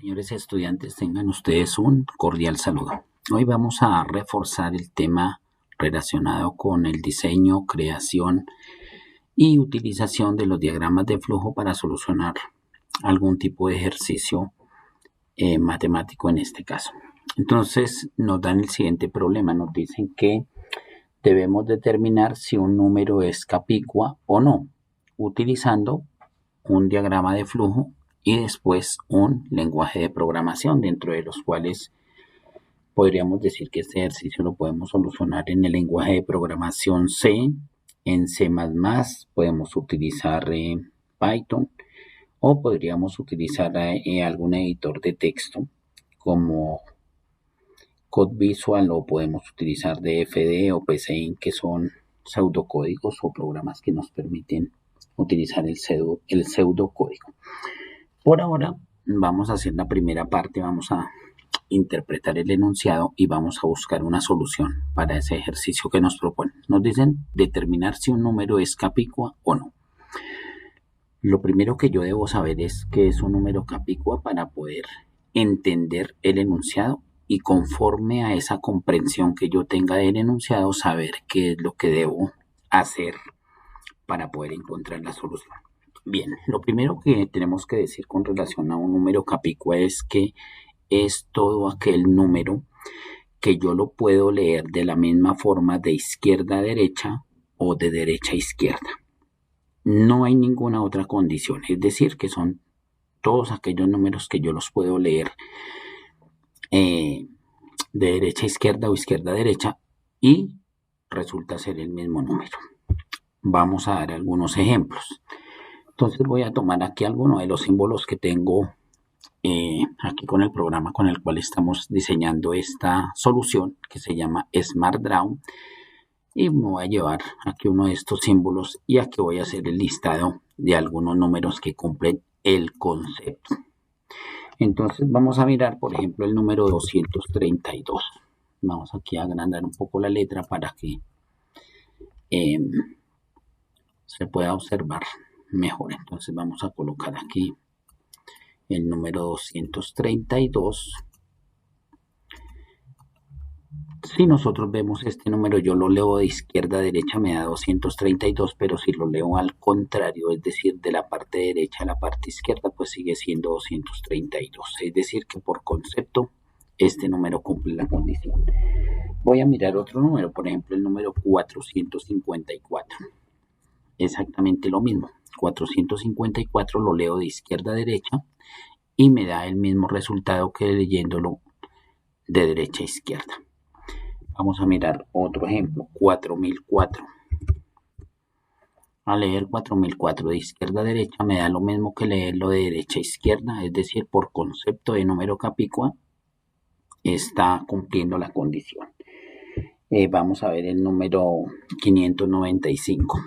Señores estudiantes, tengan ustedes un cordial saludo. Hoy vamos a reforzar el tema relacionado con el diseño, creación y utilización de los diagramas de flujo para solucionar algún tipo de ejercicio matemático en este caso. Entonces nos dan el siguiente problema, nos dicen que debemos determinar si un número es capicua o no, utilizando un diagrama de flujo y después un lenguaje de programación, dentro de los cuales podríamos decir que este ejercicio lo podemos solucionar en el lenguaje de programación C, en C++, podemos utilizar Python o podríamos utilizar algún editor de texto como CodeVisual, o podemos utilizar DFD o PCInt, que son pseudocódigos o programas que nos permiten utilizar el pseudocódigo. Por ahora vamos a hacer la primera parte, vamos a interpretar el enunciado y vamos a buscar una solución para ese ejercicio que nos proponen. Nos dicen determinar si un número es capicua o no. Lo primero que yo debo saber es qué es un número capicua para poder entender el enunciado y, conforme a esa comprensión que yo tenga del enunciado, saber qué es lo que debo hacer para poder encontrar la solución. Bien, lo primero que tenemos que decir con relación a un número capicua es que es todo aquel número que yo lo puedo leer de la misma forma de izquierda a derecha o de derecha a izquierda. No hay ninguna otra condición, es decir, que son todos aquellos números que yo los puedo leer de derecha a izquierda o izquierda a derecha y resulta ser el mismo número. Vamos a dar algunos ejemplos. Entonces voy a tomar aquí algunos de los símbolos que tengo aquí con el programa con el cual estamos diseñando esta solución, que se llama SmartDraw, y me voy a llevar aquí uno de estos símbolos y aquí voy a hacer el listado de algunos números que cumplen el concepto. Entonces vamos a mirar, por ejemplo, el número 232. Vamos aquí a agrandar un poco la letra para que se pueda observar mejor. Entonces vamos a colocar aquí el número 232. Si nosotros vemos este número, yo lo leo de izquierda a derecha, me da 232, pero si lo leo al contrario, es decir, de la parte derecha a la parte izquierda, pues sigue siendo 232. Es decir, que por concepto este número cumple la condición. Voy a mirar otro número, por ejemplo, el número 454. Exactamente lo mismo. 454 lo leo de izquierda a derecha y me da el mismo resultado que leyéndolo de derecha a izquierda. Vamos a mirar otro ejemplo, 4004. Al leer 4004 de izquierda a derecha me da lo mismo que leerlo de derecha a izquierda, es decir, por concepto de número capicua está cumpliendo la condición. Vamos a ver el número 595.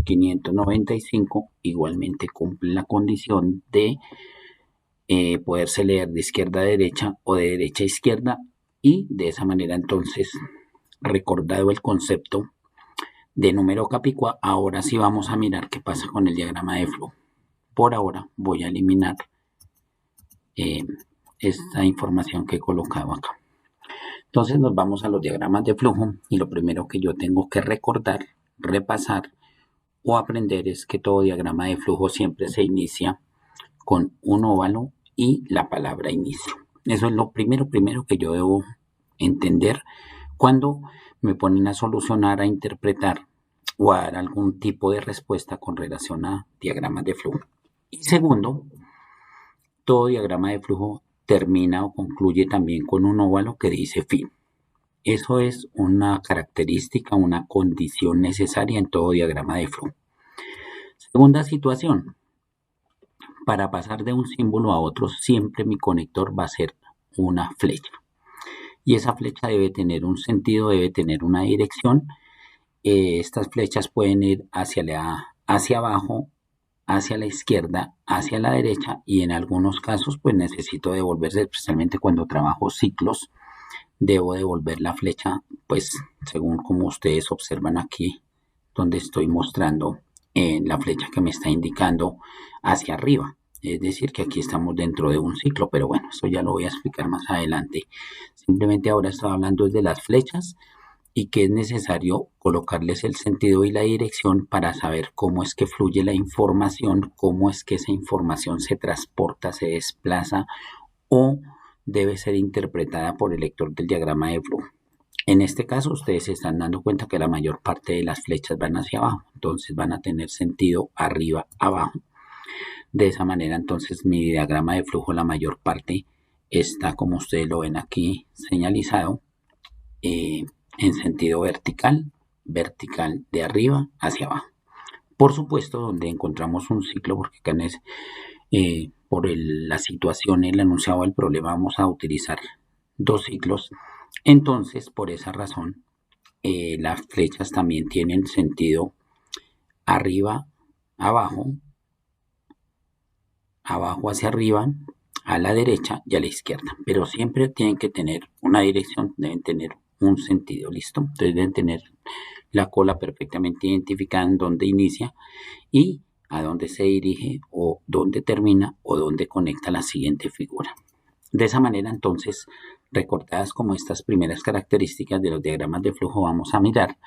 595 igualmente cumple la condición de poderse leer de izquierda a derecha o de derecha a izquierda, y de esa manera entonces, recordado el concepto de número capicua, ahora sí vamos a mirar qué pasa con el diagrama de flujo. Por ahora voy a eliminar esta información que he colocado acá. Entonces nos vamos a los diagramas de flujo y lo primero que yo tengo que recordar, repasar o aprender es que todo diagrama de flujo siempre se inicia con un óvalo y la palabra inicio. Eso es lo primero que yo debo entender cuando me ponen a solucionar, a interpretar o a dar algún tipo de respuesta con relación a diagramas de flujo. Y segundo, todo diagrama de flujo termina o concluye también con un óvalo que dice fin. Eso es una característica, una condición necesaria en todo diagrama de flujo. Segunda situación, para pasar de un símbolo a otro, siempre mi conector va a ser una flecha. Y esa flecha debe tener un sentido, debe tener una dirección. Estas flechas pueden ir hacia abajo, hacia la izquierda, hacia la derecha, y en algunos casos pues necesito devolverse, especialmente cuando trabajo ciclos, debo devolver la flecha, pues según como ustedes observan aquí, donde estoy mostrando la flecha que me está indicando hacia arriba. Es decir, que aquí estamos dentro de un ciclo, pero bueno, eso ya lo voy a explicar más adelante. Simplemente ahora estaba hablando de las flechas y que es necesario colocarles el sentido y la dirección para saber cómo es que fluye la información, cómo es que esa información se transporta, se desplaza o debe ser interpretada por el lector del diagrama de flujo. En este caso, ustedes se están dando cuenta que la mayor parte de las flechas van hacia abajo, entonces van a tener sentido arriba, abajo. De esa manera, entonces, mi diagrama de flujo, la mayor parte está, como ustedes lo ven aquí, señalizado en sentido vertical, vertical de arriba hacia abajo. Por supuesto, donde encontramos un ciclo, porque acá por la situación, el enunciado del problema, vamos a utilizar dos ciclos. Entonces, por esa razón, las flechas también tienen sentido arriba, abajo, abajo hacia arriba, a la derecha y a la izquierda. Pero siempre tienen que tener una dirección, deben tener un sentido, ¿listo? Entonces deben tener la cola perfectamente identificada en dónde inicia y a dónde se dirige o dónde termina o dónde conecta la siguiente figura. De esa manera, entonces, recortadas como estas primeras características de los diagramas de flujo, vamos a mirar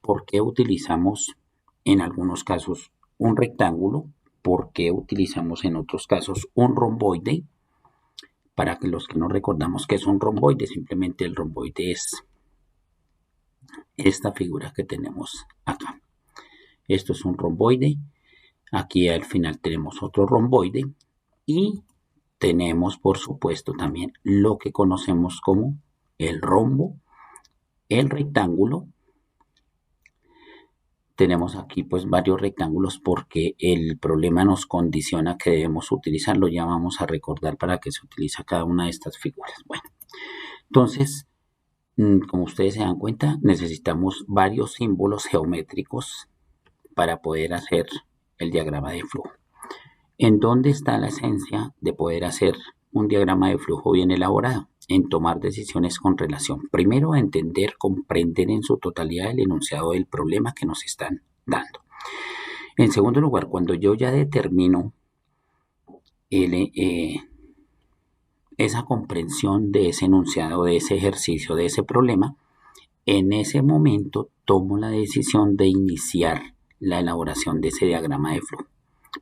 por qué utilizamos en algunos casos un rectángulo, por qué utilizamos en otros casos un romboide. Para que los que no recordamos que es un romboide, simplemente el romboide es esta figura que tenemos acá. Esto es un romboide. Aquí al final tenemos otro romboide y tenemos, por supuesto, también lo que conocemos como el rombo, el rectángulo. Tenemos aquí pues varios rectángulos porque el problema nos condiciona que debemos utilizarlo. Ya vamos a recordar para qué se utiliza cada una de estas figuras. Bueno, entonces, como ustedes se dan cuenta, necesitamos varios símbolos geométricos para poder hacer el diagrama de flujo. ¿En dónde está la esencia de poder hacer un diagrama de flujo bien elaborado? En tomar decisiones con relación, primero, a entender, comprender en su totalidad el enunciado del problema que nos están dando. En segundo lugar, cuando yo ya determino esa comprensión de ese enunciado, de ese ejercicio, de ese problema, en ese momento tomo la decisión de iniciar la elaboración de ese diagrama de flujo.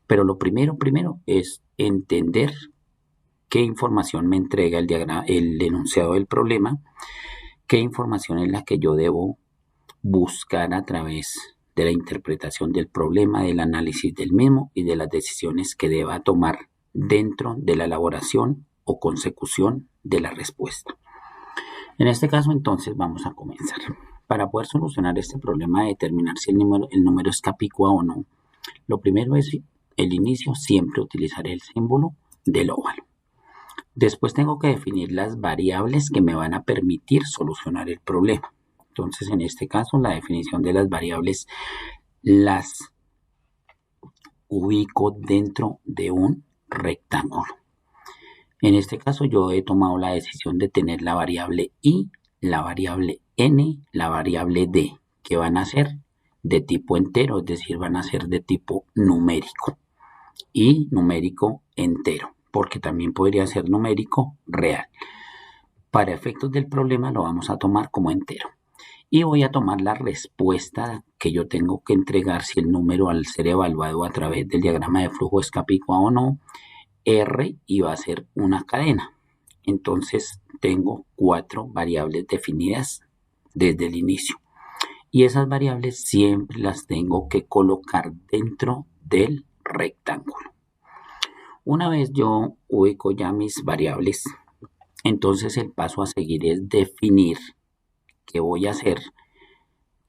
Pero lo primero es entender qué información me entrega el enunciado del problema, qué información es la que yo debo buscar a través de la interpretación del problema, del análisis del mismo y de las decisiones que deba tomar dentro de la elaboración o consecución de la respuesta. En este caso, entonces, vamos a comenzar. Para poder solucionar este problema de determinar si el número es capicúa o no, lo primero es el inicio, siempre utilizaré el símbolo del óvalo. Después tengo que definir las variables que me van a permitir solucionar el problema. Entonces, en este caso, la definición de las variables las ubico dentro de un rectángulo. En este caso, yo he tomado la decisión de tener la variable i, la variable n, la variable d, que van a ser de tipo entero, es decir, van a ser de tipo numérico y numérico entero, porque también podría ser numérico real. Para efectos del problema lo vamos a tomar como entero. Y voy a tomar la respuesta que yo tengo que entregar si el número al ser evaluado a través del diagrama de flujo es capicúa o no, R, y va a ser una cadena. Entonces tengo 4 variables definidas desde el inicio. Y esas variables siempre las tengo que colocar dentro del rectángulo. Una vez yo ubico ya mis variables, entonces el paso a seguir es definir qué voy a hacer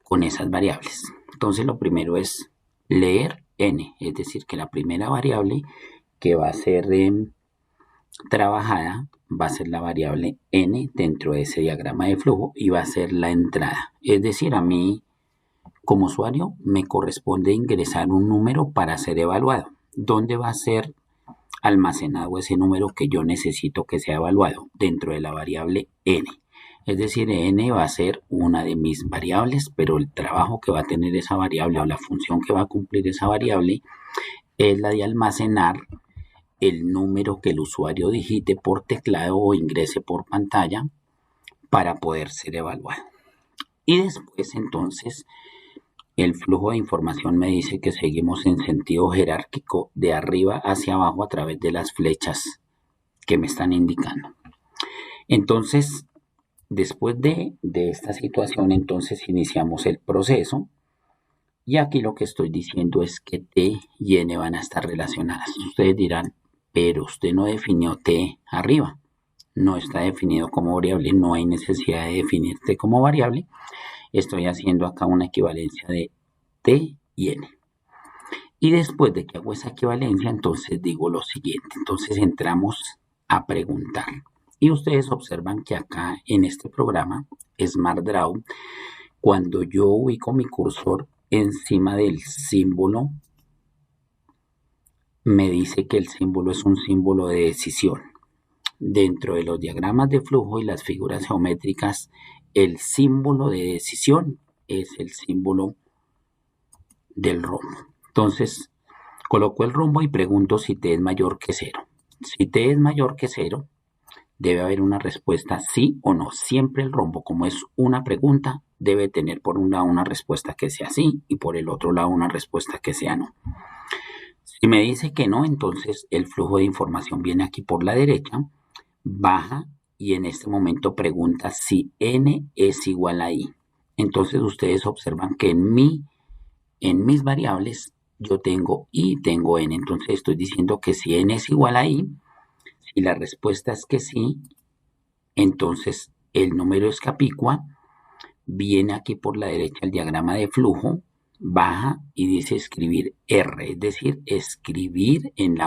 con esas variables. Entonces lo primero es leer n, es decir, que la primera variable que va a ser trabajada va a ser la variable n dentro de ese diagrama de flujo y va a ser la entrada. Es decir, a mí como usuario me corresponde ingresar un número para ser evaluado. ¿Dónde va a ser almacenado ese número que yo necesito que sea evaluado? Dentro de la variable n. Es decir, n va a ser una de mis variables, pero el trabajo que va a tener esa variable o la función que va a cumplir esa variable es la de almacenar el número que el usuario digite por teclado o ingrese por pantalla para poder ser evaluado. Y después entonces el flujo de información me dice que seguimos en sentido jerárquico de arriba hacia abajo a través de las flechas que me están indicando. Entonces, después de esta situación, entonces iniciamos el proceso. Y aquí lo que estoy diciendo es que T y N van a estar relacionadas. Ustedes dirán, pero usted no definió T arriba. No está definido como variable, no hay necesidad de definir T como variable. Estoy haciendo acá una equivalencia de T y N. Y después de que hago esa equivalencia, entonces digo lo siguiente. Entonces entramos a preguntar. Y ustedes observan que acá en este programa, SmartDraw, cuando yo ubico mi cursor encima del símbolo, me dice que el símbolo es un símbolo de decisión. Dentro de los diagramas de flujo y las figuras geométricas, el símbolo de decisión es el símbolo del rombo. Entonces, coloco el rombo y pregunto si T es mayor que 0. Si T es mayor que 0, debe haber una respuesta sí o no. Siempre el rombo, como es una pregunta, debe tener por un lado una respuesta que sea sí y por el otro lado una respuesta que sea no. Si me dice que no, entonces el flujo de información viene aquí por la derecha, baja y en este momento pregunta si n es igual a i. Entonces ustedes observan que en mis variables yo tengo i y tengo n. Entonces estoy diciendo que si n es igual a i, si la respuesta es que sí, entonces el número es capicua, viene aquí por la derecha el diagrama de flujo, baja y dice escribir R, es decir, escribir en la